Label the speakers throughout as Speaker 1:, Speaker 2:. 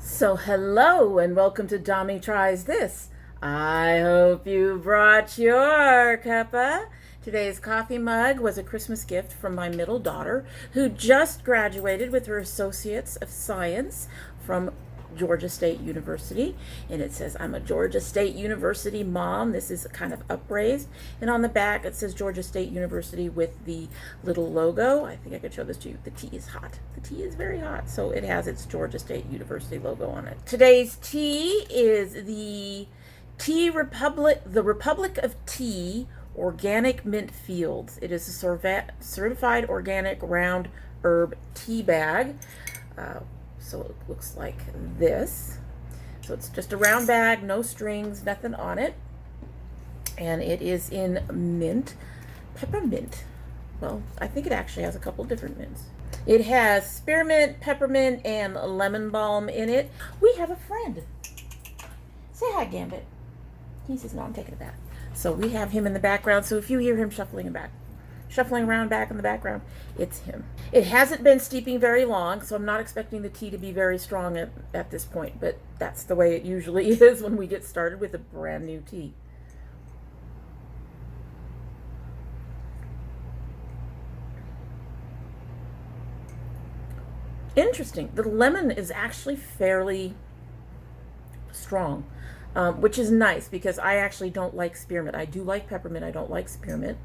Speaker 1: So hello and welcome to domytriesthis. I hope you brought your cuppa. Today's coffee mug was a Christmas gift from my middle daughter who just graduated with her Associates of Science from Georgia State University, and it says, "I'm a Georgia State University mom." This is kind of upraised, and on the back it says Georgia State University with the little logo. I think I could show this to you. The tea is hot. The tea is very hot, so it has its Georgia State University logo on it. Today's tea is the Republic of Tea Organic Mint Fields. It is a certified organic round herb tea bag. So it looks like this. So it's just a round bag, no strings, nothing on it. And it is in mint, peppermint. Well, I think it actually has a couple different mints. It has spearmint, peppermint, and lemon balm in it. We have a friend. Say hi, Gambit. He says, no, I'm taking a bath. So we have him in the background. So if you hear him shuffling around back in the background, it's him. It hasn't been steeping very long, so I'm not expecting the tea to be very strong at this point, but that's the way it usually is when we get started with a brand new tea. Interesting. The lemon is actually fairly strong, which is nice because I actually don't like spearmint. I do like peppermint. I don't like spearmint.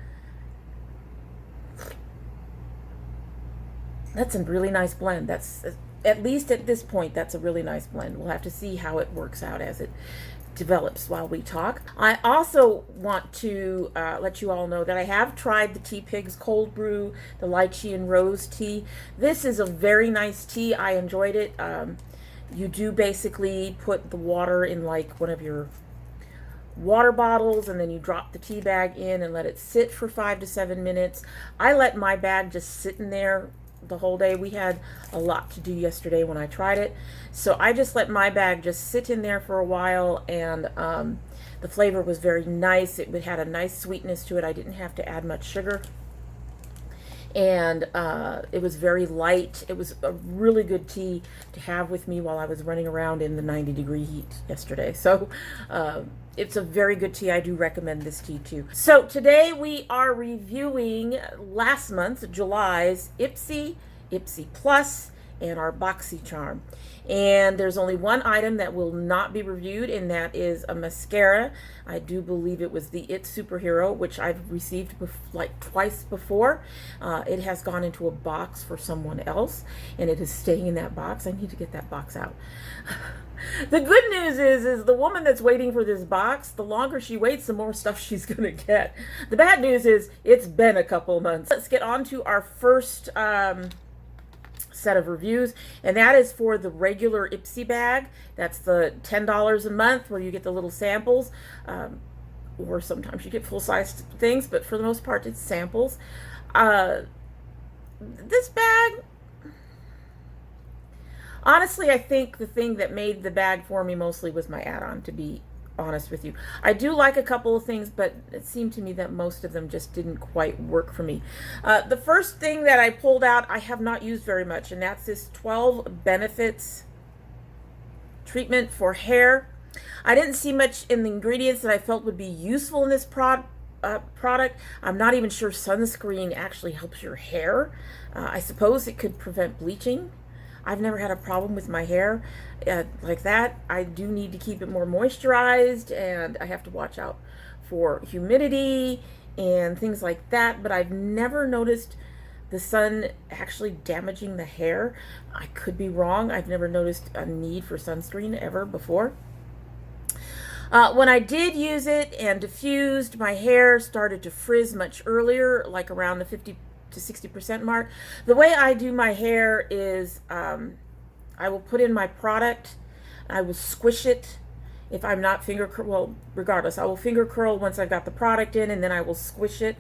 Speaker 1: That's a really nice blend. That's, at least at this point, that's a really nice blend. We'll have to see how it works out as it develops while we talk. I also want to let you all know that I have tried the Tea Pigs cold brew, the lychee and rose tea. This is a very nice tea. I enjoyed it. You do basically put the water in like one of your water bottles, and then you drop the tea bag in and let it sit for 5 to 7 minutes. I let my bag just sit in there the whole day. We had a lot to do yesterday when I tried it, so I just let my bag just sit in there for a while, and the flavor was very nice. It had a nice sweetness to it. I didn't have to add much sugar, and it was very light. It was a really good tea to have with me while I was running around in the 90-degree heat yesterday. So it's a very good tea. I do recommend this tea too. So today we are reviewing last month, July's Ipsy, Ipsy Plus, and our Boxycharm. And there's only one item that will not be reviewed, and that is a mascara. I do believe it was the It Superhero, which I've received like twice before. It has gone into a box for someone else, and it is staying in that box. I need to get that box out. The good news is the woman that's waiting for this box, the longer she waits, the more stuff she's gonna get. The bad news is it's been a couple months. Let's get on to our first set of reviews, and that is for the regular Ipsy bag. That's the $10 a month where you get the little samples, or sometimes you get full-size things, but for the most part it's samples. This bag, honestly, I think the thing that made the bag for me mostly was my add-on, to be honest with you. I do like a couple of things, but it seemed to me that most of them just didn't quite work for me. The first thing that I pulled out, I have not used very much, and that's this 12 Benefits treatment for hair. I didn't see much in the ingredients that I felt would be useful in this product. I'm not even sure sunscreen actually helps your hair. I suppose it could prevent bleaching. I've never had a problem with my hair like that. I do need to keep it more moisturized, and I have to watch out for humidity and things like that, but I've never noticed the sun actually damaging the hair. I could be wrong. I've never noticed a need for sunscreen ever before. When I did use it and diffused, my hair started to frizz much earlier, like around the 50 to 60% mark. The way I do my hair is I will put in my product, I will squish it. If I'm not regardless, I will finger curl once I've got the product in, and then I will squish it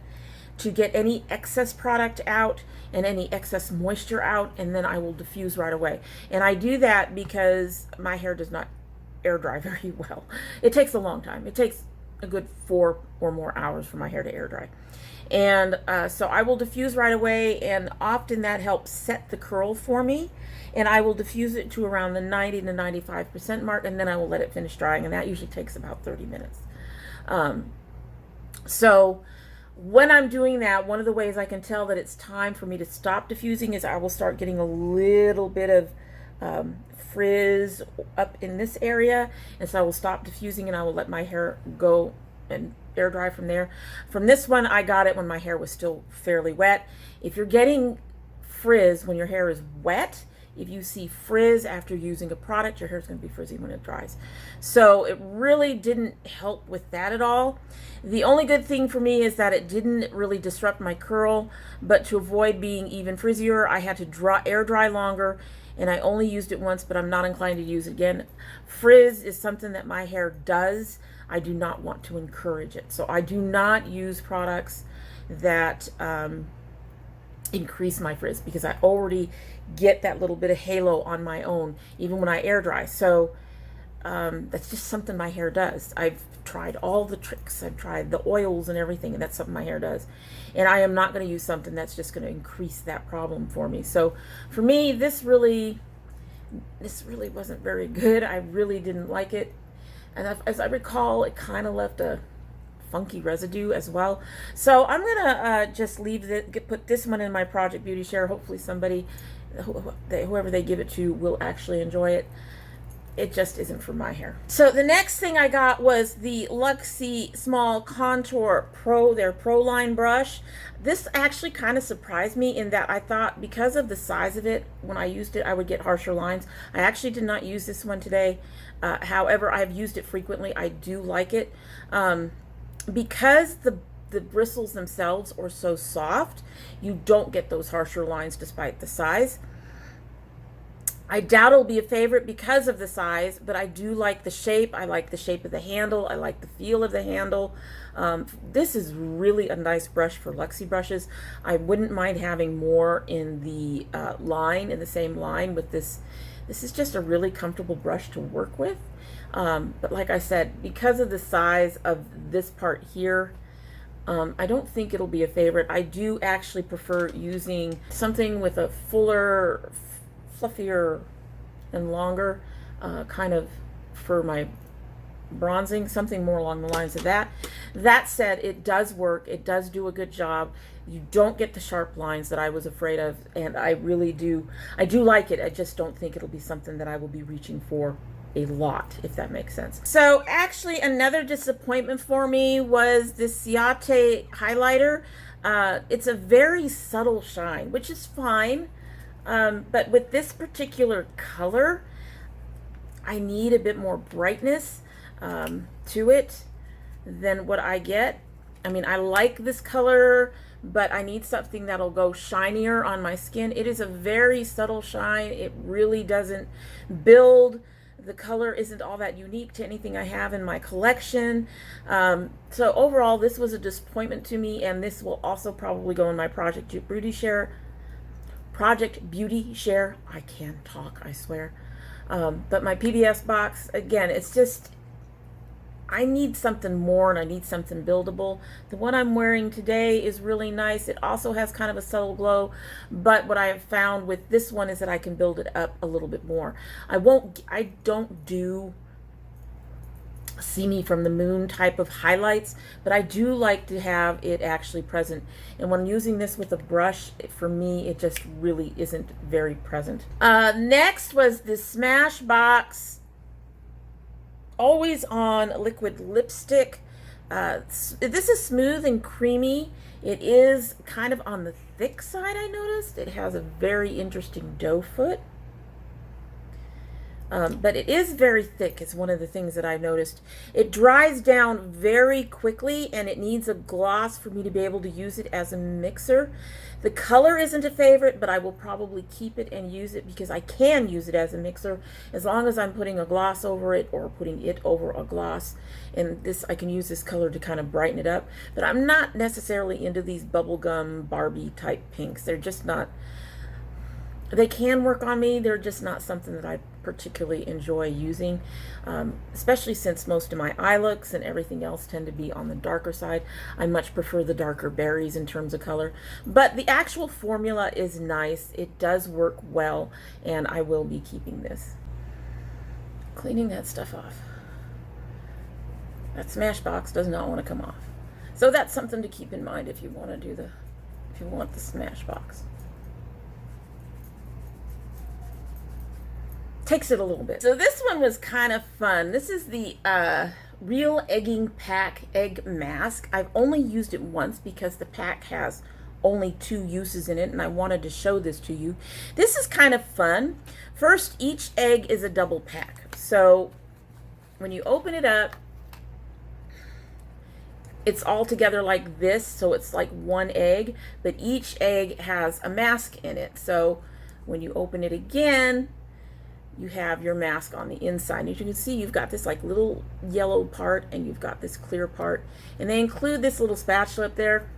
Speaker 1: to get any excess product out and any excess moisture out, and then I will diffuse right away. And I do that because my hair does not air dry very well. It takes a long time. It takes a good 4 or more hours for my hair to air dry. And so I will diffuse right away, and often that helps set the curl for me. And I will diffuse it to around the 90 to 95% mark, and then I will let it finish drying, and that usually takes about 30 minutes. So when I'm doing that, one of the ways I can tell that it's time for me to stop diffusing is I will start getting a little bit of frizz up in this area, and so I will stop diffusing and I will let my hair go and air dry from there. From this one, I got it when my hair was still fairly wet. If you're getting frizz when your hair is wet, if you see frizz after using a product, your hair is going to be frizzy when it dries. So it really didn't help with that at all. The only good thing for me is that it didn't really disrupt my curl, but to avoid being even frizzier, I had to air dry longer, and I only used it once, but I'm not inclined to use it again. Frizz is something that my hair does. I do not want to encourage it. So I do not use products that increase my frizz, because I already get that little bit of halo on my own, even when I air dry. So that's just something my hair does. I've tried all the tricks. I've tried the oils and everything, and that's something my hair does. And I am not going to use something that's just going to increase that problem for me. So for me, this really wasn't very good. I really didn't like it. And as I recall, it kind of left a funky residue as well. So I'm gonna just leave it, put this one in my Project Beauty Share. Hopefully somebody, whoever they give it to, will actually enjoy it. It just isn't for my hair. So the next thing I got was the Luxie Small Contour Pro, their Pro Line brush. This actually kind of surprised me in that I thought because of the size of it, when I used it, I would get harsher lines. I actually did not use this one today. However, I've used it frequently. I do like it. Because the bristles themselves are so soft, you don't get those harsher lines despite the size. I doubt it'll be a favorite because of the size, but I do like the shape. I like the shape of the handle. I like the feel of the handle. This is really a nice brush for Luxie brushes. I wouldn't mind having more in the line, in the same line with this. This is just a really comfortable brush to work with. But like I said, because of the size of this part here, I don't think it'll be a favorite. I do actually prefer using something with a fuller, fluffier and longer kind of for my bronzing, something more along the lines of that. That said, it does work. It does do a good job. You don't get the sharp lines that I was afraid of, and I really do. I do like it. I just don't think it'll be something that I will be reaching for a lot, if that makes sense. So actually another disappointment for me was this Ciate highlighter. It's a very subtle shine, which is fine. But with this particular color, I need a bit more brightness to it than what I get. I mean, I like this color, but I need something that'll go shinier on my skin. It is a very subtle shine. It really doesn't build. The color isn't all that unique to anything I have in my collection. So overall, this was a disappointment to me, and this will also probably go in my Project Beauty Share. I can't talk, I swear. But my PBS box, again, it's just, I need something more, and I need something buildable. The one I'm wearing today is really nice. It also has kind of a subtle glow, but what I have found with this one is that I can build it up a little bit more. I don't do see me from the moon type of highlights, but I do like to have it actually present. And when using this with a brush, for me, it just really isn't very present. Next was the Smashbox Always On Liquid Lipstick. This is smooth and creamy. It is kind of on the thick side, I noticed. It has a very interesting doe foot. But it is very thick, is one of the things that I noticed. It dries down very quickly, and it needs a gloss for me to be able to use it as a mixer. The color isn't a favorite, but I will probably keep it and use it because I can use it as a mixer as long as I'm putting a gloss over it or putting it over a gloss. And this, I can use this color to kind of brighten it up. But I'm not necessarily into these bubblegum Barbie type pinks. They're just not, They can work on me. They're just not something that I particularly enjoy using, especially since most of my eye looks and everything else tend to be on the darker side. I much prefer the darker berries in terms of color. But the actual formula is nice. It does work well, and I will be keeping this. Cleaning that stuff off. That Smashbox does not want to come off. So that's something to keep in mind if you want to do if you want the Smashbox. Takes it a little bit. So this one was kind of fun. This is the Real Egging Pack Egg Mask. I've only used it once because the pack has only 2 uses in it, and I wanted to show this to you. This is kind of fun. First, each egg is a double pack. So when you open it up, it's all together like this, so it's like one egg, but each egg has a mask in it. So when you open it again, you have your mask on the inside. As you can see, you've got this like little yellow part and you've got this clear part. And they include this little spatula up there.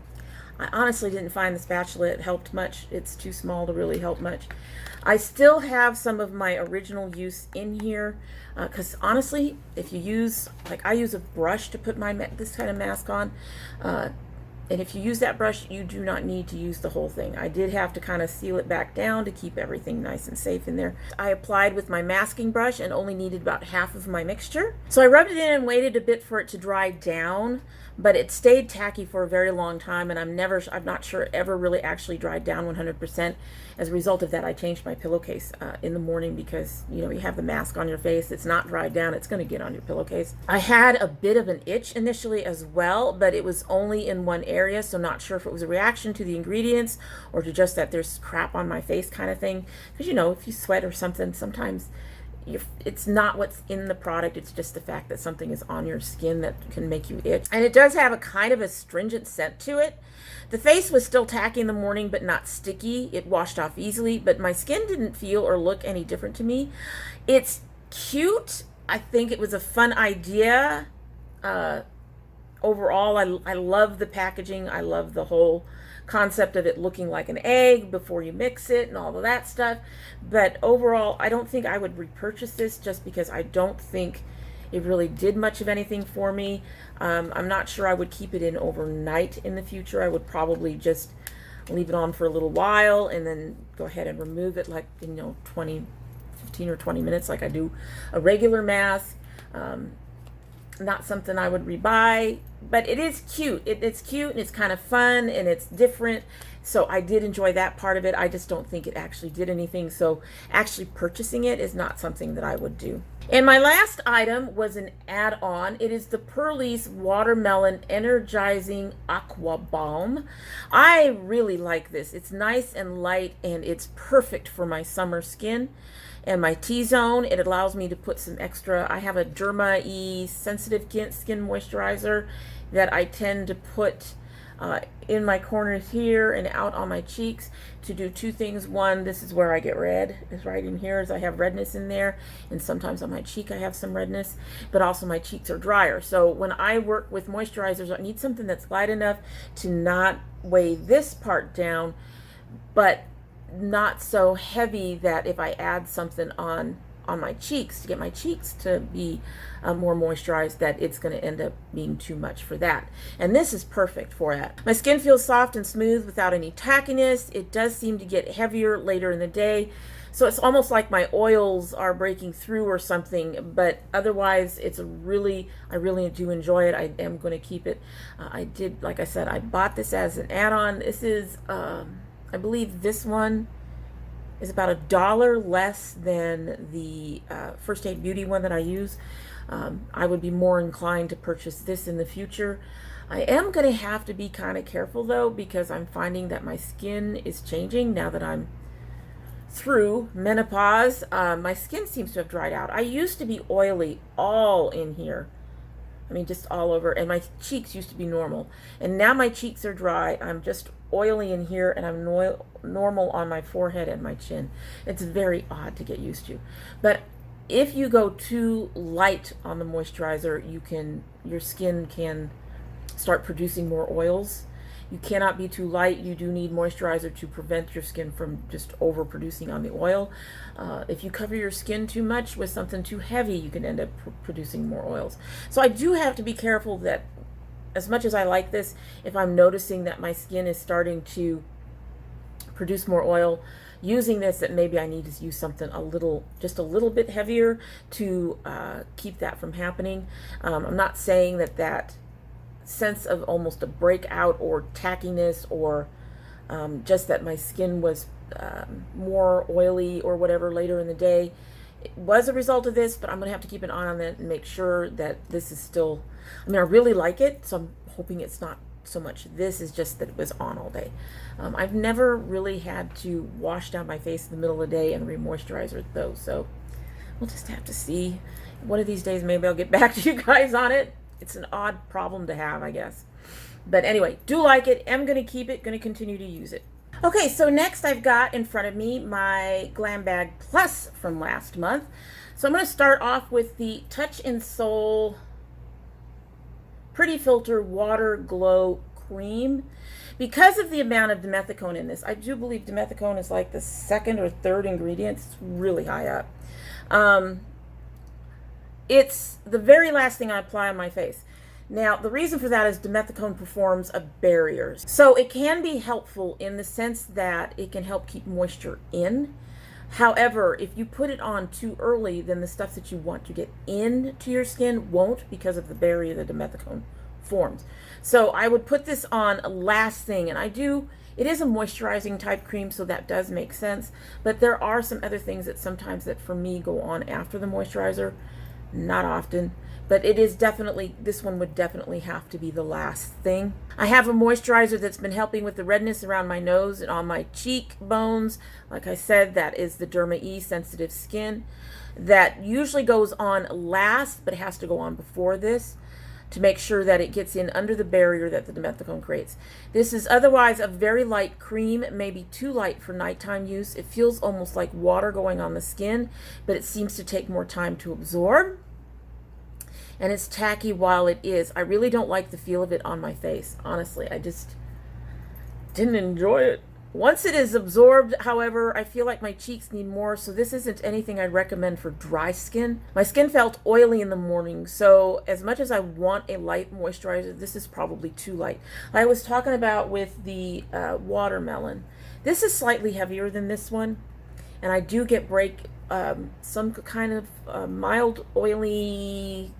Speaker 1: I honestly didn't find the spatula it helped much. It's too small to really help much. I still have some of my original use in here because honestly, if you use, like I use a brush to put this kind of mask on, and if you use that brush, you do not need to use the whole thing. I did have to kind of seal it back down to keep everything nice and safe in there. I applied with my masking brush and only needed about half of my mixture. So I rubbed it in and waited a bit for it to dry down, but it stayed tacky for a very long time, and I'm not sure it ever really actually dried down 100%. As a result of that, I changed my pillowcase in the morning because, you know, you have the mask on your face. It's not dried down. It's going to get on your pillowcase. I had a bit of an itch initially as well, but it was only in one area, so not sure if it was a reaction to the ingredients or to just that there's crap on my face kind of thing. Because, you know, if you sweat or something, sometimes it's not what's in the product, it's just the fact that something is on your skin that can make you itch. And it does have a kind of astringent scent to it. The face was still tacky in the morning, but not sticky. It washed off easily, but my skin didn't feel or look any different to me. It's cute. I think it was a fun idea. Overall, I love the packaging. I love the whole concept of it looking like an egg before you mix it and all of that stuff. But overall, I don't think I would repurchase this just because I don't think it really did much of anything for me. I'm not sure I would keep it in overnight in the future. I would probably just leave it on for a little while and then go ahead and remove it, like, you know, 15 or 20 minutes like I do a regular mask. Not something I would rebuy, but it is cute. It's cute and it's kind of fun and it's different. So I did enjoy that part of it. I just don't think it actually did anything. So actually purchasing it is not something that I would do. And my last item was an add-on. It is the Purlisse Watermelon Energizing Aqua Balm. I really like this. It's nice and light and it's perfect for my summer skin and my T-zone. It allows me to put some extra, I have a Derma-E sensitive skin moisturizer that I tend to put in my corners here and out on my cheeks to do 2 things. One, this is where I get red, is right in here, as I have redness in there, and sometimes on my cheek I have some redness, but also my cheeks are drier. So when I work with moisturizers, I need something that's light enough to not weigh this part down, but not so heavy that if I add something on my cheeks to get my cheeks to be more moisturized, that it's going to end up being too much for that. And this is perfect for that. My skin feels soft and smooth without any tackiness. It does seem to get heavier later in the day, so it's almost like my oils are breaking through or something, but otherwise it's I really do enjoy it. I am going to keep it. Like I said, I bought this as an add-on. This is I believe this one is about $1 less than the First Aid Beauty one that I use. I would be more inclined to purchase this in the future. I am going to have to be kind of careful though, because I'm finding that my skin is changing now that I'm through menopause. My skin seems to have dried out. I used to be oily all in here. I mean, just all over, and my cheeks used to be normal, and now my cheeks are dry. I'm just oily in here, and I'm normal on my forehead and my chin. It's very odd to get used to, but if you go too light on the moisturizer, your skin can start producing more oils, You cannot be too light. You do need moisturizer to prevent your skin from just overproducing on the oil. If you cover your skin too much with something too heavy, you can end up producing more oils. So I do have to be careful that, as much as I like this, if I'm noticing that my skin is starting to produce more oil using this, that maybe I need to use something just a little bit heavier to keep that from happening. I'm not saying that sense of almost a breakout or tackiness, or just that my skin was more oily or whatever later in the day, it was a result of this, but I'm going to have to keep an eye on that and make sure that this is still, I mean, I really like it, so I'm hoping it's not so much this, is just that it was on all day. I've never really had to wash down my face in the middle of the day and re-moisturize it though, so we'll just have to see. One of these days maybe I'll get back to you guys on it. It's an odd problem to have, I guess. But anyway, do like it. I'm going to keep it, going to continue to use it. Okay, so next I've got in front of me my Glam Bag Plus from last month. So I'm going to start off with the Touch in Soul Pretty Filter Water Glow Cream. Because of the amount of dimethicone in this, I do believe dimethicone is like the second or third ingredient. It's really high up. It's the very last thing I apply on my face. Now, the reason for that is dimethicone performs a barrier. So it can be helpful in the sense that it can help keep moisture in. However, if you put it on too early, then the stuff that you want to get into your skin won't, because of the barrier that dimethicone forms. So I would put this on last thing, and it is a moisturizing type cream, so that does make sense. But there are some other things that sometimes that for me go on after the moisturizer. Not often, but it is definitely, this one would definitely have to be the last thing. I have a moisturizer that's been helping with the redness around my nose and on my cheekbones. Like I said, that is the Derma E Sensitive Skin. That usually goes on last, but it has to go on before this to make sure that it gets in under the barrier that the dimethicone creates. This is otherwise a very light cream, maybe too light for nighttime use. It feels almost like water going on the skin, but it seems to take more time to absorb. And it's tacky while it is. I really don't like the feel of it on my face. Honestly, I just didn't enjoy it. Once it is absorbed, however, I feel like my cheeks need more, so this isn't anything I'd recommend for dry skin. My skin felt oily in the morning, so as much as I want a light moisturizer, this is probably too light. I was talking about with the watermelon. This is slightly heavier than this one, and I do get some kind of mild oily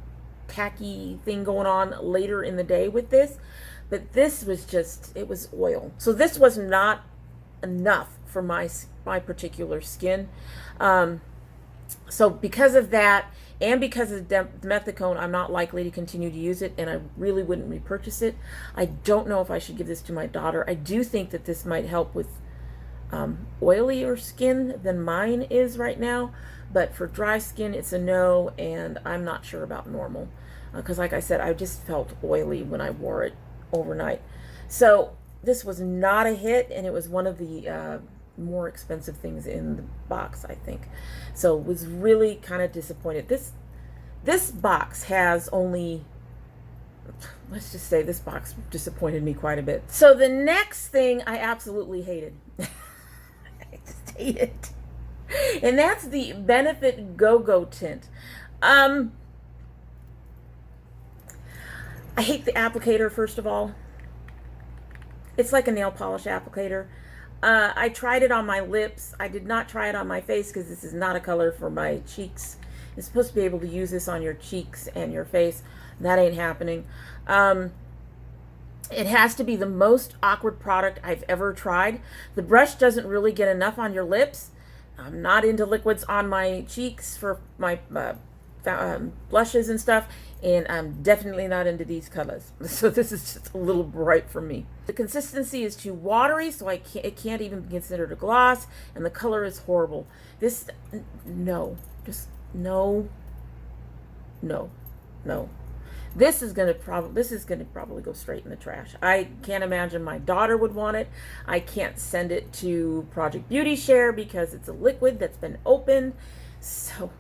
Speaker 1: tacky thing going on later in the day with this, but this was just, it was oil. So this was not enough for my particular skin. So because of that, and because of dimethicone, I'm not likely to continue to use it, and I really wouldn't repurchase it. I don't know if I should give this to my daughter. I do think that this might help with oilier skin than mine is right now, but for dry skin it's a no, and I'm not sure about normal, because like I said, I just felt oily when I wore it overnight. So this was not a hit, and it was one of the more expensive things in the box, I think. So was really kind of disappointed. This box has only, let's just say this box disappointed me quite a bit. So the next thing I absolutely hated. I just hate it. And that's the Benefit Go-Go tint. I hate the applicator, first of all. It's like a nail polish applicator. I tried it on my lips. I did not try it on my face because this is not a color for my cheeks. You're supposed to be able to use this on your cheeks and your face. That ain't happening. It has to be the most awkward product I've ever tried. The brush doesn't really get enough on your lips. I'm not into liquids on my cheeks for my blushes and stuff, and I'm definitely not into these colors. So this is just a little bright for me. The consistency is too watery, so it can't even be considered a gloss, and the color is horrible. This, no, just no. This is gonna probably go straight in the trash. I can't imagine my daughter would want it. I can't send it to Project Beauty Share because it's a liquid that's been opened. So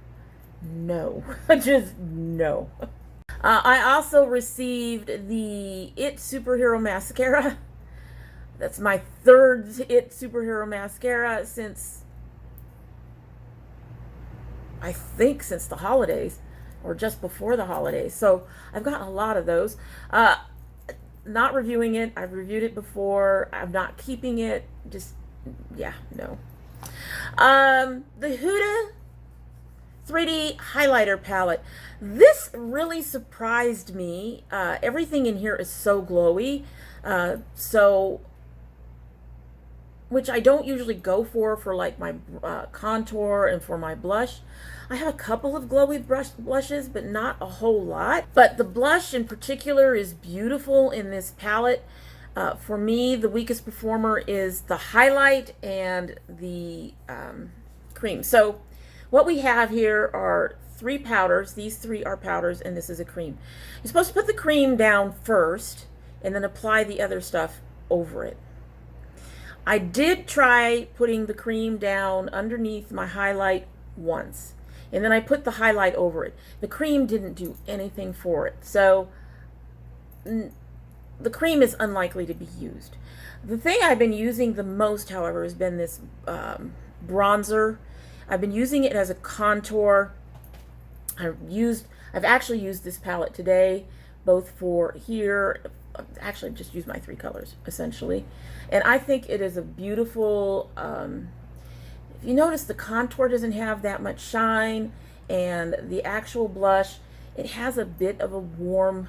Speaker 1: no, just no. I also received the It Superhero Mascara. That's my third It Superhero Mascara since, I think, since the holidays, or just before the holidays. So I've gotten a lot of those. Not reviewing it. I've reviewed it before. I'm not keeping it. Just, yeah, no. The Huda 3D highlighter palette. This really surprised me. Everything in here is so glowy. Which I don't usually go for like my contour and for my blush. I have a couple of glowy blushes, but not a whole lot. But the blush in particular is beautiful in this palette. For me, the weakest performer is the highlight and the cream. So what we have here are 3 powders. These 3 are powders, and this is a cream. You're supposed to put the cream down first and then apply the other stuff over it. I did try putting the cream down underneath my highlight once, and then I put the highlight over it. The cream didn't do anything for it, so the cream is unlikely to be used. The thing I've been using the most, however, has been this bronzer. I've been using it as a contour. I've actually used this palette today, both for here. Actually, just use my 3 colors essentially, and I think it is a beautiful. If you notice, the contour doesn't have that much shine, and the actual blush, it has a bit of a warm,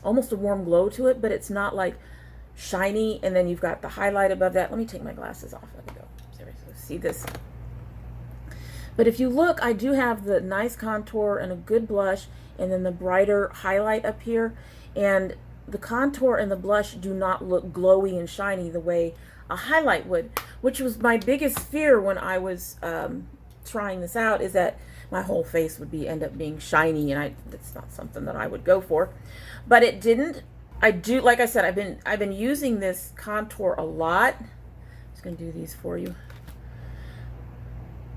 Speaker 1: almost a warm glow to it, but it's not like shiny. And then you've got the highlight above that. Let me take my glasses off. Let me go. Seriously, see this. But if you look, I do have the nice contour and a good blush, and then the brighter highlight up here. And the contour and the blush do not look glowy and shiny the way a highlight would, which was my biggest fear when I was trying this out, is that my whole face would end up being shiny, and that's not something that I would go for. But it didn't. I do, like I said, I've been using this contour a lot. I'm just gonna do these for you.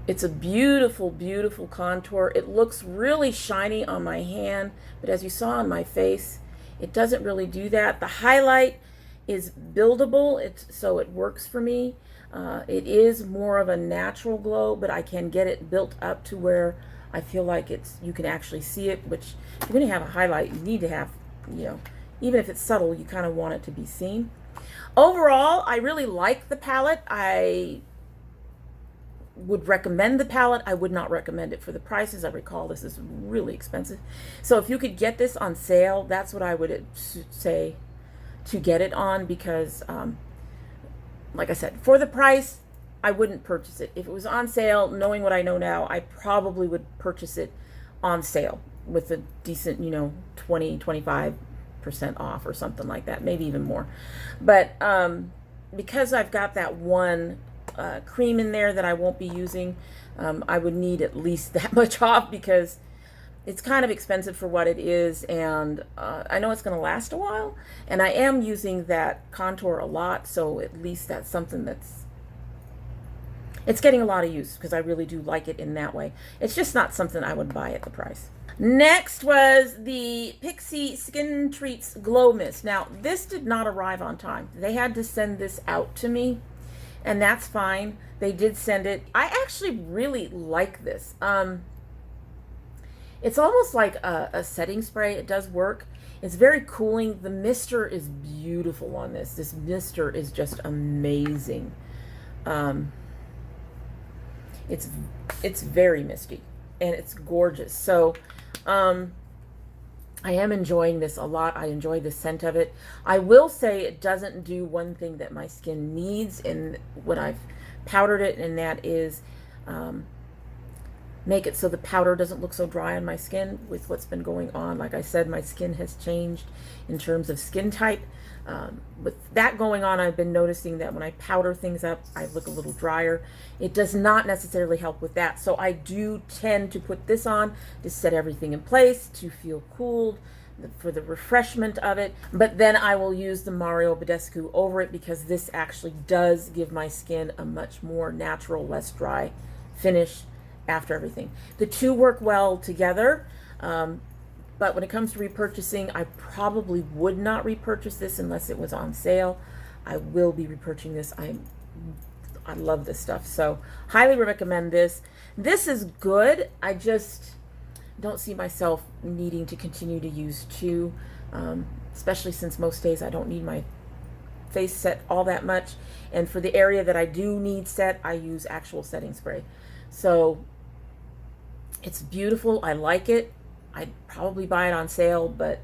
Speaker 1: It's a beautiful, beautiful contour. It looks really shiny on my hand, but as you saw on my face, it doesn't really do that. The highlight is buildable, so it works for me. It is more of a natural glow, but I can get it built up to where I feel like you can actually see it, which if you're going to have a highlight, you need to have, even if it's subtle, you kind of want it to be seen. Overall, I really like the palette. I would recommend the palette. I would not recommend it for the prices. I recall this is really expensive. So if you could get this on sale, that's what I would say to get it on, because like I said, for the price, I wouldn't purchase it. If it was on sale, knowing what I know now, I probably would purchase it on sale with a decent, 20-25% off or something like that, maybe even more. But because I've got that one cream in there that I won't be using, I would need at least that much off, because it's kind of expensive for what it is, and I know it's going to last a while, and I am using that contour a lot, so at least that's something it's getting a lot of use, because I really do like it in that way. It's just not something I would buy at the price. Next was the Pixi Skin Treats Glow Mist. Now, this did not arrive on time. They had to send this out to me, and that's fine. They did send it. I actually really like this. It's almost like a setting spray. It does work. It's very cooling. The mister is beautiful on this. This mister is just amazing. It's very misty, and it's gorgeous. So I am enjoying this a lot. I enjoy the scent of it. I will say it doesn't do one thing that my skin needs, and when I've powdered it, and that is make it so the powder doesn't look so dry on my skin with what's been going on. Like I said, my skin has changed in terms of skin type. With that going on, I've been noticing that when I powder things up, I look a little drier. It does not necessarily help with that. So I do tend to put this on to set everything in place, to feel cooled, for the refreshment of it. But then I will use the Mario Badescu over it, because this actually does give my skin a much more natural, less dry finish after everything. The two work well together, but but when it comes to repurchasing, I probably would not repurchase this unless it was on sale. I will be repurchasing this. I love this stuff, so highly recommend this. This is good. I just don't see myself needing to continue to use two, especially since most days I don't need my face set all that much. And for the area that I do need set, I use actual setting spray. So it's beautiful. I like it. I'd probably buy it on sale, but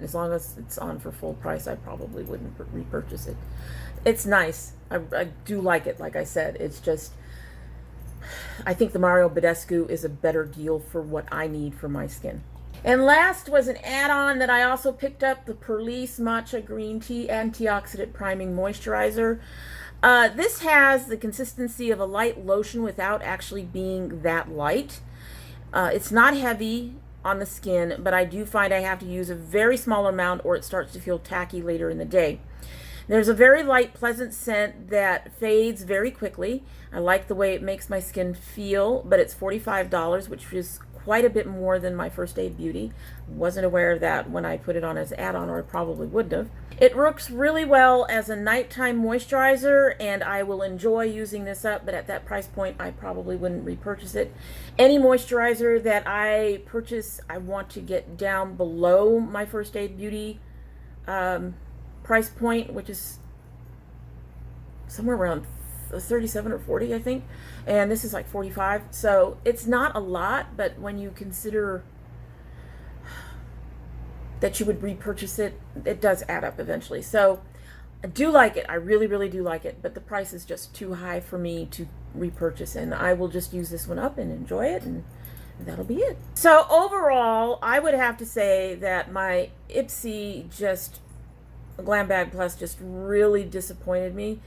Speaker 1: as long as it's on for full price, I probably wouldn't repurchase it. It's nice. I do like it, like I said. It's just, I think the Mario Badescu is a better deal for what I need for my skin. And last was an add-on that I also picked up, the Perlice Matcha Green Tea Antioxidant Priming Moisturizer. This has the consistency of a light lotion without actually being that light. It's not heavy on the skin, but I do find I have to use a very small amount or it starts to feel tacky later in the day. There's a very light, pleasant scent that fades very quickly. I like the way it makes my skin feel, but it's $45, which is quite a bit more than my First Aid Beauty. Wasn't aware of that when I put it on as add-on, or I probably wouldn't have. It works really well as a nighttime moisturizer, and I will enjoy using this up, but at that price point, I probably wouldn't repurchase it. Any moisturizer that I purchase, I want to get down below my First Aid Beauty price point, which is somewhere around 37 or 40, I think, and this is like 45. So it's not a lot, but when you consider that you would repurchase it, it does add up eventually. So I do like it. I really, really do like it, but the price is just too high for me to repurchase, and I will just use this one up and enjoy it, and that'll be it. So overall, I would have to say that my Ipsy Glam Bag Plus just really disappointed me.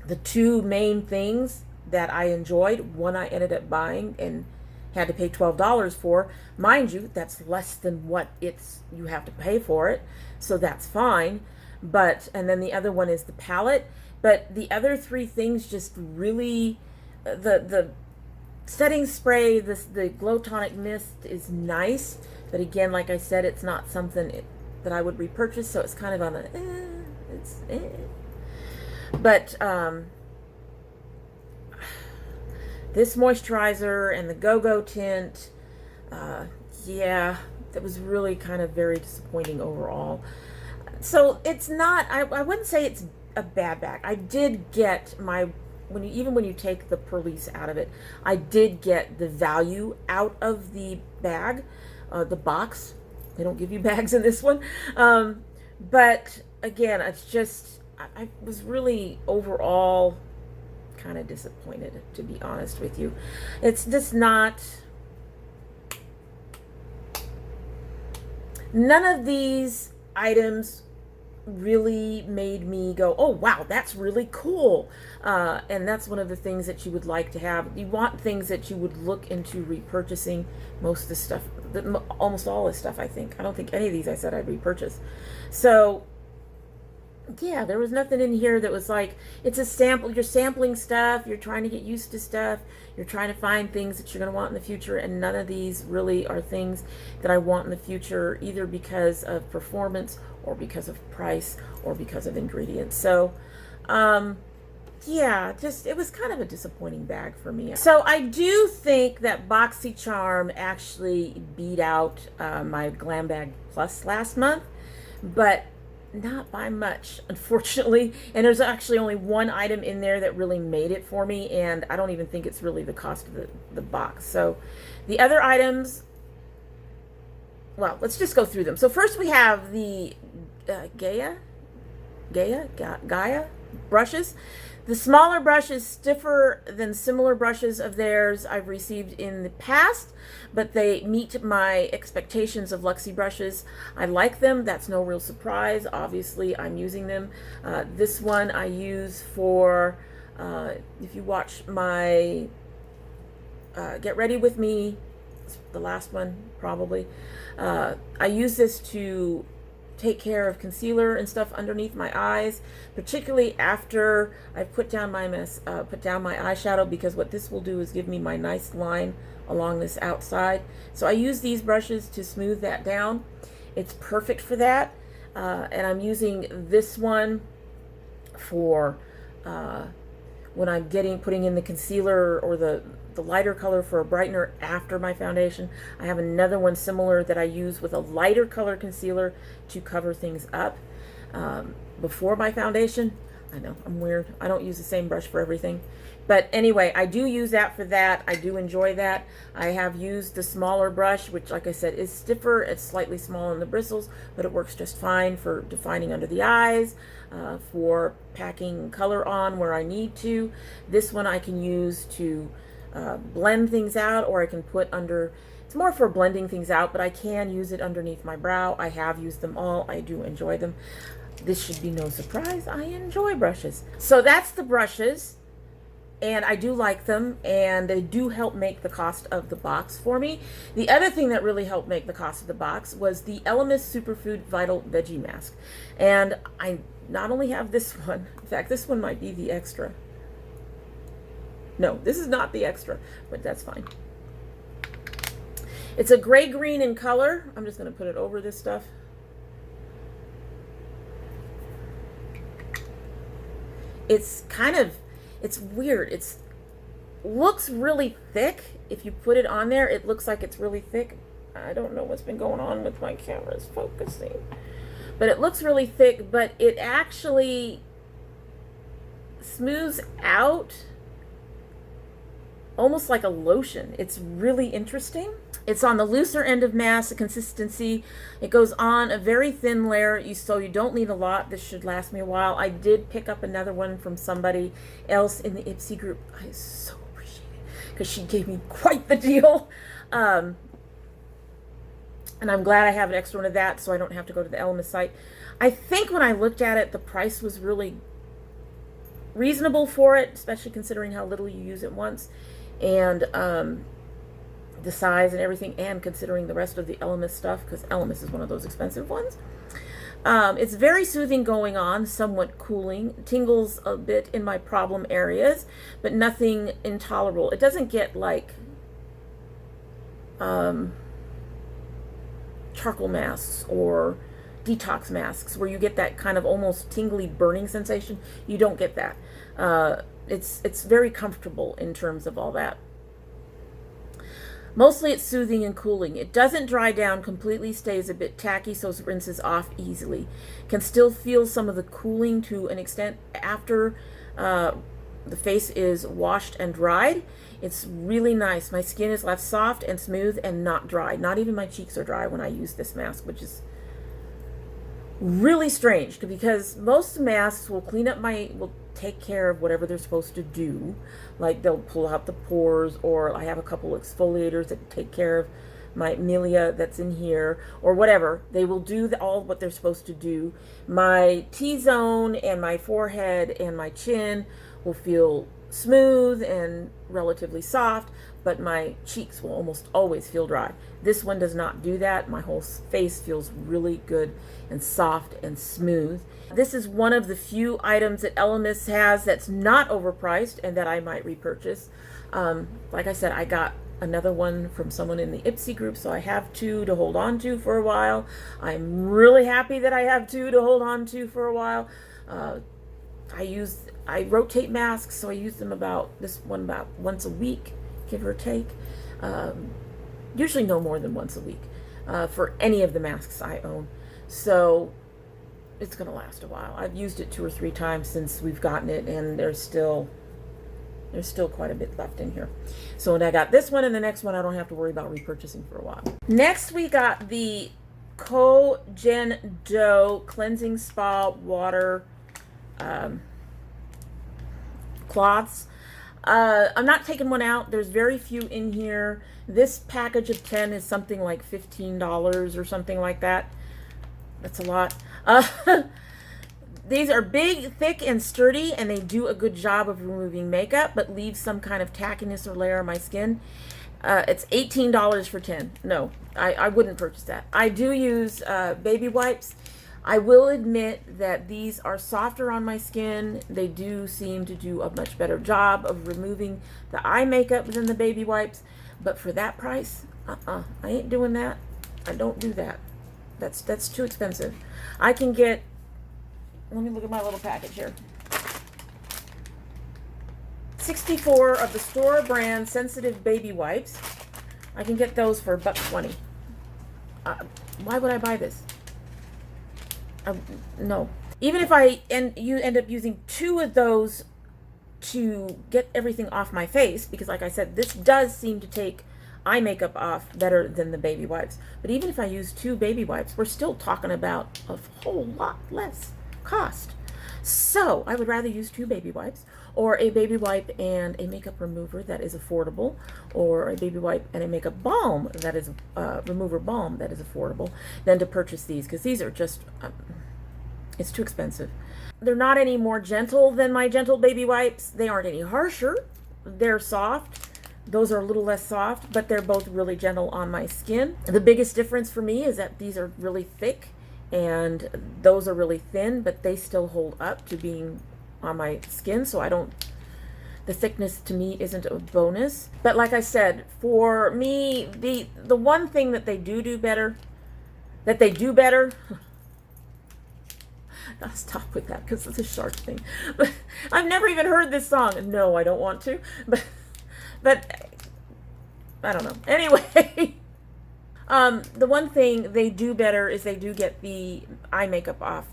Speaker 1: The two main things that I enjoyed, one I ended up buying and had to pay $12 for. Mind you, that's less than what you have to pay for it, so that's fine. And then the other one is the palette. But the other three things just really, the setting spray, the Glow Tonic Mist is nice, but again, like I said, it's not something that I would repurchase, so it's kind of on the But this moisturizer and the Go-Go tint, yeah, that was really kind of very disappointing overall. So it's not, I wouldn't say it's a bad bag. I did get even when you take the Perlice out of it, I did get the value out of the bag, the box. They don't give you bags in this one. But again, it's just, I was really overall kind of disappointed, to be honest with you. It's just not, none of these items really made me go, oh wow, that's really cool. And that's one of the things that you would like to have. You want things that you would look into repurchasing. Most of the stuff, almost all this stuff, I think. I don't think any of these I said I'd repurchase. So yeah, there was nothing in here that was like, it's a sample, you're sampling stuff, you're trying to get used to stuff, you're trying to find things that you're going to want in the future, and none of these really are things that I want in the future, either because of performance or because of price or because of ingredients. So yeah, just, it was kind of a disappointing bag for me. So I do think that Boxycharm actually beat out my Glam Bag Plus last month, but not by much, unfortunately. And there's actually only one item in there that really made it for me, and I don't even think it's really the cost of the box. So the other items, well, let's just go through them. So first we have the Gaia brushes. The smaller brush is stiffer than similar brushes of theirs I've received in the past, but they meet my expectations of Luxie brushes. I like them. That's no real surprise. Obviously, I'm using them. This one I use for, if you watch my Get Ready With Me, the last one probably, I use this to take care of concealer and stuff underneath my eyes, particularly after I've put down my eyeshadow, because what this will do is give me my nice line along this outside. So I use these brushes to smooth that down. It's perfect for that. And I'm using this one for when I'm putting in the concealer or the lighter color for a brightener after my foundation. I have another one similar that I use with a lighter color concealer to cover things up before my foundation. I know, I'm weird. I don't use the same brush for everything. But anyway, I do use that for that. I do enjoy that. I have used the smaller brush, which, like I said, is stiffer. It's slightly small in the bristles, but it works just fine for defining under the eyes, for packing color on where I need to. This one I can use to blend things out, or I can put under, it's more for blending things out, but I can use it underneath my brow. I have used them all. I do enjoy them. This should be no surprise. I enjoy brushes. So that's the brushes, and I do like them, and they do help make the cost of the box for me. The other thing that really helped make the cost of the box was the Elemis Superfood Vital Veggie Mask. And I not only have this one, in fact, this one might be the extra. No, this is not the extra, but that's fine. It's a gray-green in color. I'm just going to put it over this stuff. It's kind of, it's weird. It looks really thick. If you put it on there, it looks like it's really thick. I don't know what's been going on with my camera's focusing. But it looks really thick, but it actually smooths out almost like a lotion. It's really interesting. It's on the looser end of mask, the consistency. It goes on a very thin layer, so you don't need a lot. This should last me a while. I did pick up another one from somebody else in the Ipsy group. I so appreciate it, because she gave me quite the deal. And I'm glad I have an extra one of that, so I don't have to go to the Elemis site. I think when I looked at it, the price was really reasonable for it, especially considering how little you use it once, and the size and everything, and considering the rest of the Elemis stuff, because Elemis is one of those expensive ones. It's very soothing going on, somewhat cooling, tingles a bit in my problem areas, but nothing intolerable. It doesn't get like charcoal masks or detox masks where you get that kind of almost tingly burning sensation. You don't get that. It's very comfortable in terms of all that. Mostly it's soothing and cooling. It doesn't dry down completely, stays a bit tacky, so it rinses off easily. Can still feel some of the cooling to an extent after the face is washed and dried. It's really nice. My skin is left soft and smooth and not dry. Not even my cheeks are dry when I use this mask, which is really strange, because most masks will clean up will take care of whatever they're supposed to do. Like they'll pull out the pores, or I have a couple exfoliators that take care of my milia that's in here, or whatever. They will do all what they're supposed to do. My T-zone and my forehead and my chin will feel smooth and relatively soft, but my cheeks will almost always feel dry. This one does not do that. My whole face feels really good and soft and smooth. This is one of the few items that Elemis has that's not overpriced and that I might repurchase. Like I said, I got another one from someone in the Ipsy group, so I have two to hold on to for a while. I'm really happy that I have two to hold on to for a while. I rotate masks, so I use them about once a week, give or take. Usually no more than once a week for any of the masks I own. So it's going to last a while. I've used it 2 or 3 times since we've gotten it, and there's still quite a bit left in here. So when I got this one and the next one, I don't have to worry about repurchasing for a while. Next, we got the Cogen Dough Cleansing Spa Water cloths. I'm not taking one out. There's very few in here. This package of 10 is something like $15 or something like that. That's a lot. These are big, thick, and sturdy, and they do a good job of removing makeup, but leave some kind of tackiness or layer on my skin. It's $18 for 10. No, I wouldn't purchase that. I do use baby wipes. I will admit that these are softer on my skin. They do seem to do a much better job of removing the eye makeup than the baby wipes. But for that price, I ain't doing that. I don't do that. That's too expensive. I can get, let me look at my little package here. 64 of the store brand sensitive baby wipes. I can get those for $1.20. Why would I buy this? No. Even if you end up using 2 of those to get everything off my face, because like I said, this does seem to take eye makeup off better than the baby wipes. But even if I use 2 baby wipes, we're still talking about a whole lot less cost. So I would rather use 2 baby wipes, or a baby wipe and a makeup remover that is affordable, or a baby wipe and a makeup balm that is remover balm that is affordable, than to purchase these, because these are just it's too expensive. They're not any more gentle than my gentle baby wipes. They aren't any harsher. They're soft. Those are a little less soft, but they're both really gentle on my skin. The biggest difference for me is that these are really thick and those are really thin, but they still hold up to being on my skin, so the thickness to me isn't a bonus. But like I said, for me, the one thing that they do better, I'll stop with that because it's a shark thing. But I've never even heard this song. No, I don't want to. But I don't know. Anyway, the one thing they do better is they do get the eye makeup off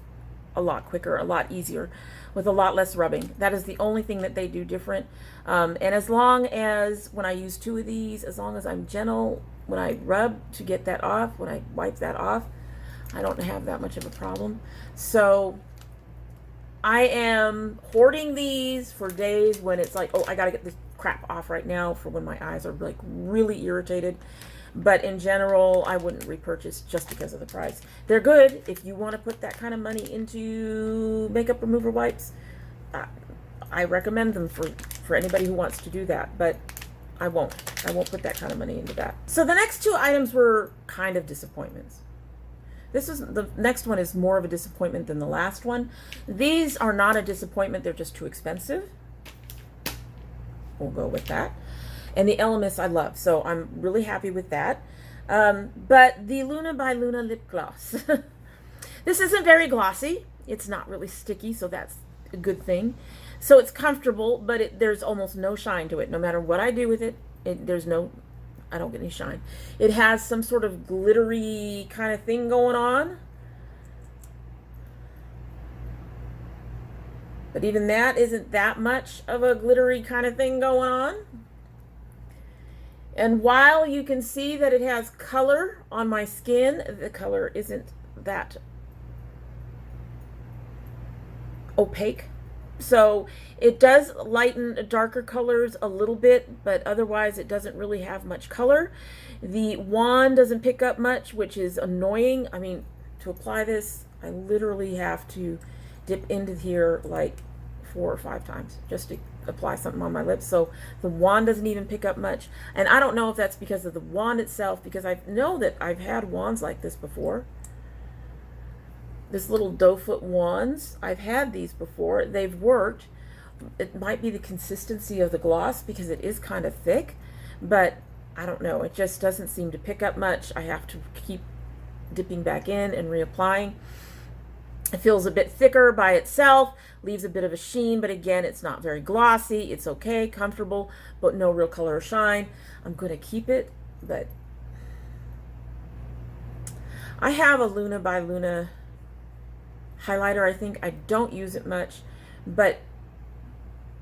Speaker 1: a lot quicker, a lot easier, with a lot less rubbing. That is the only thing that they do different. And as long as when I use 2 of these, as long as I'm gentle when I rub to get that off, when I wipe that off, I don't have that much of a problem. So I am hoarding these for days when it's like, oh, I gotta get this crap off right now, for when my eyes are like really irritated. But in general, I wouldn't repurchase just because of the price. They're good if you want to put that kind of money into makeup remover wipes. I recommend them for anybody who wants to do that, but I won't put that kind of money into that. So the next 2 items were kind of disappointments. The next one is more of a disappointment than the last one. These are not a disappointment, they're just too expensive. We'll go with that. And the Elemis I love, so I'm really happy with that. But the Luna by Luna lip gloss. This isn't very glossy. It's not really sticky, so that's a good thing. So it's comfortable, but there's almost no shine to it. No matter what I do with it, I don't get any shine. It has some sort of glittery kind of thing going on. But even that isn't that much of a glittery kind of thing going on. And while you can see that it has color on my skin, the color isn't that opaque. So it does lighten darker colors a little bit, but otherwise it doesn't really have much color. The wand doesn't pick up much, which is annoying. I mean, to apply this, I literally have to dip into here like 4 or 5 times just to apply something on my lips. So the wand doesn't even pick up much. And I don't know if that's because of the wand itself, because I know that I've had wands like this before. This little doe foot wands, I've had these before. They've worked. It might be the consistency of the gloss because it is kind of thick, but I don't know. It just doesn't seem to pick up much. I have to keep dipping back in and reapplying. It feels a bit thicker by itself, leaves a bit of a sheen, but again, it's not very glossy. It's okay, comfortable, but no real color or shine. I'm going to keep it, but I have a Luna by Luna highlighter, I think. I don't use it much, but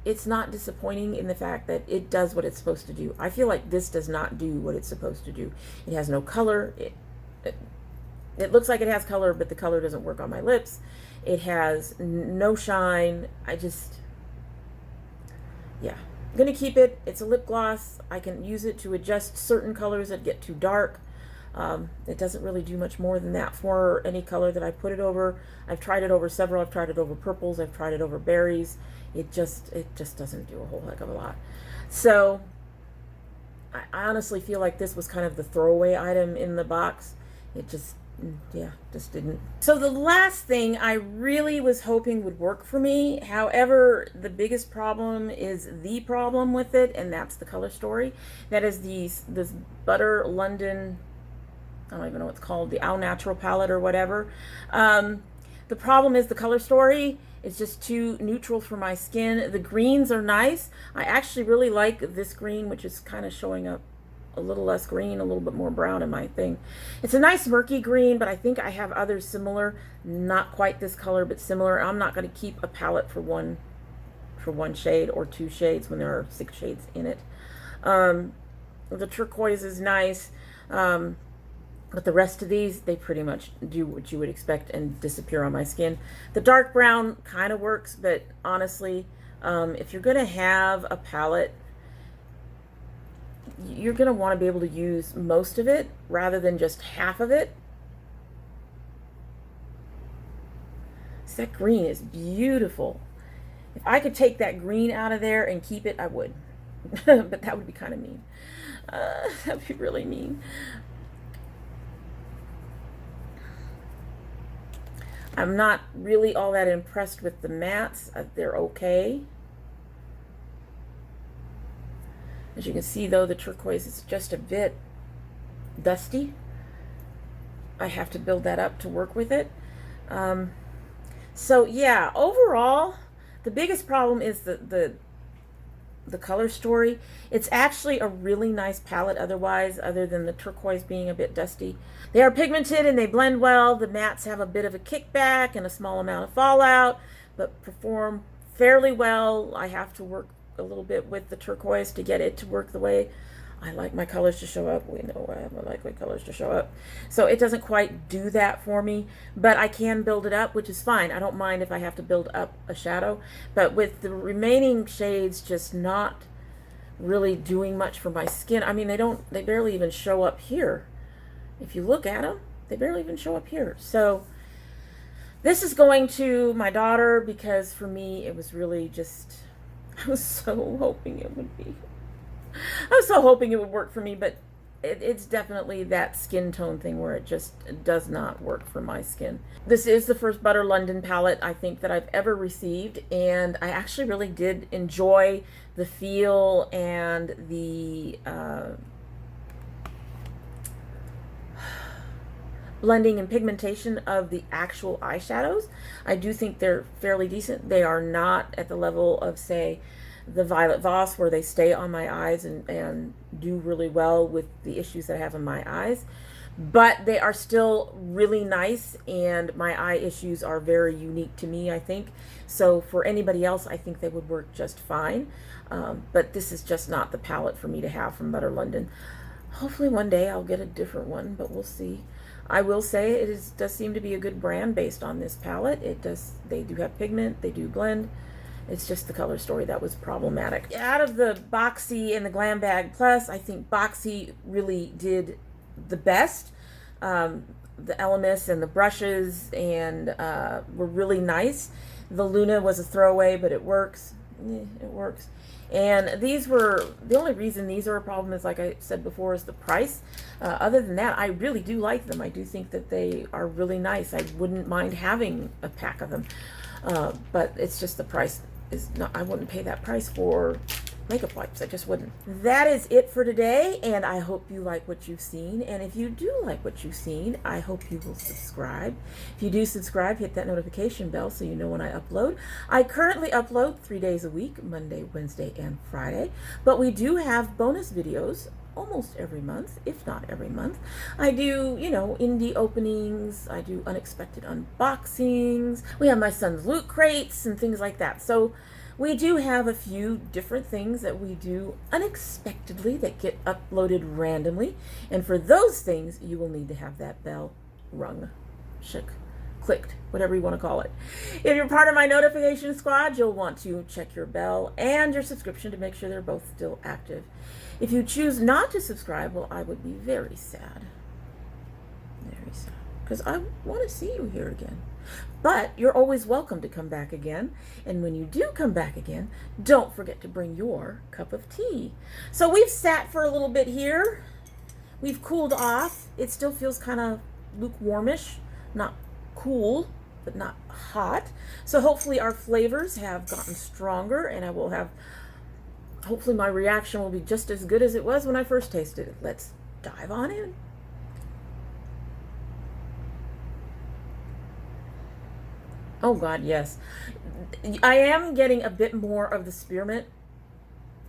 Speaker 1: it's not disappointing in the fact that it does what it's supposed to do. I feel like this does not do what it's supposed to do. It has no color. It looks like it has color, but the color doesn't work on my lips. It has no shine. Yeah. I'm going to keep it. It's a lip gloss. I can use it to adjust certain colors that get too dark. It doesn't really do much more than that for any color that I put it over. I've tried it over several. I've tried it over purples. I've tried it over berries. It just doesn't do a whole heck of a lot. So I honestly feel like this was kind of the throwaway item in the box. Yeah, just didn't. So the last thing I really was hoping would work for me, however, the biggest problem is the problem with it, and that's the color story. That is this Butter London, I don't even know what it's called, the Au Natural palette or whatever. The problem is the color story is just too neutral for my skin. The greens are nice. I actually really like this green, which is kind of showing up a little less green, a little bit more brown in my thing. It's a nice murky green, but I think I have others similar, not quite this color, but similar. I'm not going to keep a palette for one shade or 2 shades when there are 6 shades in it. The turquoise is nice, but the rest of these, they pretty much do what you would expect and disappear on my skin. The dark brown kind of works, but honestly, if you're going to have a palette, you're going to want to be able to use most of it rather than just half of it. So that green is beautiful. If I could take that green out of there and keep it, I would. But that would be kind of mean. That would be really mean. I'm not really all that impressed with the mattes. They're okay. As you can see, though, the turquoise is just a bit dusty. I have to build that up to work with it. So yeah, overall, the biggest problem is the color story. It's actually a really nice palette otherwise, other than the turquoise being a bit dusty. They are pigmented and they blend well. The mattes have a bit of a kickback and a small amount of fallout, but perform fairly well. I have to work a little bit with the turquoise to get it to work the way I like my colors to show up. We know I like my colors to show up. So it doesn't quite do that for me, but I can build it up, which is fine. I don't mind if I have to build up a shadow, but with the remaining shades just not really doing much for my skin. I mean, they barely even show up here. If you look at them, they barely even show up here. So this is going to my daughter because for me, it was really just, I was so hoping it would be. I was so hoping it would work for me, but it's definitely that skin tone thing where it just does not work for my skin. This is the first Butter London palette I think that I've ever received, and I actually really did enjoy the feel and the blending and pigmentation of the actual eyeshadows. I do think they're fairly decent. They are not at the level of, say, the Violet Voss, where they stay on my eyes and do really well with the issues that I have in my eyes, but they are still really nice, and my eye issues are very unique to me, I think. So for anybody else, I think they would work just fine, but this is just not the palette for me to have from Butter London. Hopefully one day I'll get a different one, but we'll see. I will say it does seem to be a good brand based on this palette. They do have pigment, they do blend. It's just the color story that was problematic. Out of the Boxy and the Glam Bag Plus, I think Boxy really did the best. The elements and the brushes and were really nice. The Luna was a throwaway, but it works. It works. And these were, the only reason these are a problem is, like I said before, is the price. Other than that, I really do like them. I do think that they are really nice. I wouldn't mind having a pack of them. But it's just the price is not, I wouldn't pay that price for makeup wipes. I just wouldn't. That is it for today, and I hope you like what you've seen. And if you do like what you've seen, I hope you will subscribe. If you do subscribe, hit that notification bell so you know when I upload. I currently upload 3 days a week, Monday, Wednesday, and Friday, but we do have bonus videos almost every month, if not every month. I do, you know, indie openings, I do unexpected unboxings, we have my son's loot crates and things like that. So we do have a few different things that we do unexpectedly that get uploaded randomly, and for those things you will need to have that bell rung, shook, clicked, whatever you want to call it. If you're part of my notification squad, you'll want to check your bell and your subscription to make sure they're both still active. If you choose not to subscribe, well, I would be very sad. Very sad. Because I want to see you here again. But you're always welcome to come back again. And when you do come back again, don't forget to bring your cup of tea. So we've sat for a little bit here. We've cooled off. It still feels kind of lukewarmish, not cool, but not hot. So hopefully our flavors have gotten stronger, and I will have, hopefully my reaction will be just as good as it was when I first tasted it. Let's dive on in. Oh God, yes. I am getting a bit more of the spearmint,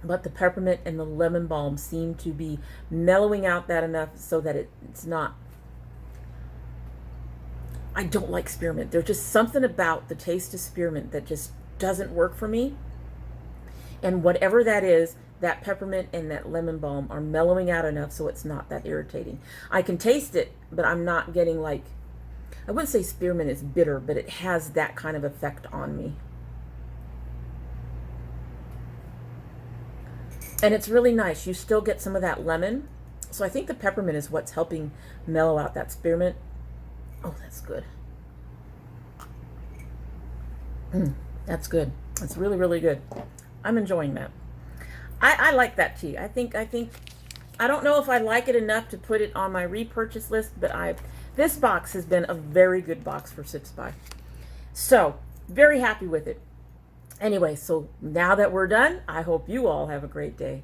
Speaker 1: but the peppermint and the lemon balm seem to be mellowing out that enough so that it's not, I don't like spearmint. There's just something about the taste of spearmint that just doesn't work for me. And whatever that is, that peppermint and that lemon balm are mellowing out enough so it's not that irritating. I can taste it, but I'm not getting like, I wouldn't say spearmint is bitter, but it has that kind of effect on me. And it's really nice. You still get some of that lemon. So I think the peppermint is what's helping mellow out that spearmint. Oh, that's good. That's good. That's really, really good. I'm enjoying that. I like that tea. I think I don't know if I like it enough to put it on my repurchase list, but this box has been a very good box for Sips By. So, very happy with it. Anyway, so now that we're done, I hope you all have a great day.